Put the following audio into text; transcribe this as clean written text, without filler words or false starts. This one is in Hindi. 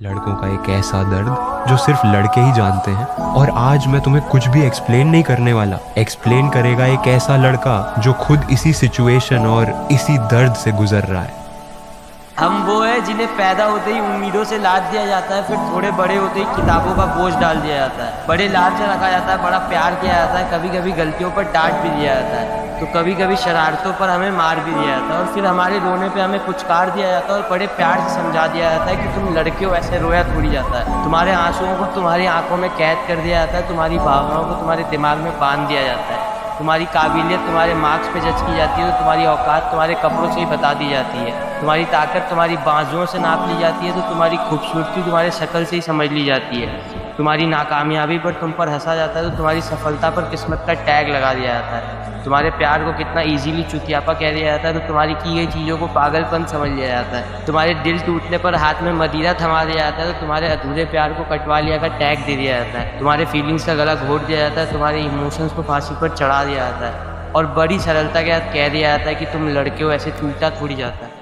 लड़कों का एक ऐसा दर्द जो सिर्फ लड़के ही जानते हैं। और आज मैं तुम्हें कुछ भी एक्सप्लेन नहीं करने वाला, एक्सप्लेन करेगा एक ऐसा लड़का जो खुद इसी सिचुएशन और इसी दर्द से गुजर रहा है। हम वो है जिन्हें पैदा होते ही उम्मीदों से लाद दिया जाता है, फिर थोड़े बड़े होते ही किताबों का बोझ डाल दिया जाता है। बड़े लाड से रखा जाता है, बड़ा प्यार किया जाता है, कभी कभी गलतियों पर डांट भी दिया जाता है, तो कभी कभी शरारतों पर हमें मार भी दिया जाता है, और फिर हमारे रोने पे हमें पुचकार दिया जाता है और बड़े प्यार से समझा दिया जाता है कि तुम लड़के हो, ऐसे रोया थोड़ी जाता है। तुम्हारे आंसुओं को तुम्हारी आंखों में कैद कर दिया जाता है, तुम्हारी भावनाओं को तुम्हारे दिमाग में बांध दिया जाता है, तुम्हारी काबिलियत तुम्हारे मार्क्स पे जज की जाती है, तो तुम्हारी औकात तुम्हारे कपड़ों से ही बता दी जाती है, तुम्हारी ताकत तुम्हारी बाजुओं से नाप ली जाती है, तो तुम्हारी खूबसूरती तुम्हारे शक्ल से ही समझ ली जाती है, तुम्हारी नाकामयाबी पर तुम पर हंसा जाता है, तो तुम्हारी सफलता पर किस्मत का टैग लगा दिया जाता है, तुम्हारे प्यार को कितना इजीली चुतियापा कह दिया जाता है, तो तुम्हारी की गई चीज़ों को पागलपन समझ लिया जाता है, तुम्हारे दिल टूटने पर हाथ में मदिरा थमा दिया जाता है, तो तुम्हारे अधूरे प्यार को कटवा लिया का टैग दे दिया जाता है, तुम्हारे फीलिंग्स का गला घोट दिया जाता है, तुम्हारे इमोशंस को फांसी पर चढ़ा दिया जाता है, और बड़ी सरलता के साथ कह दिया जाता है कि तुम लड़के हो, ऐसे टूटा थोड़ी जाता है।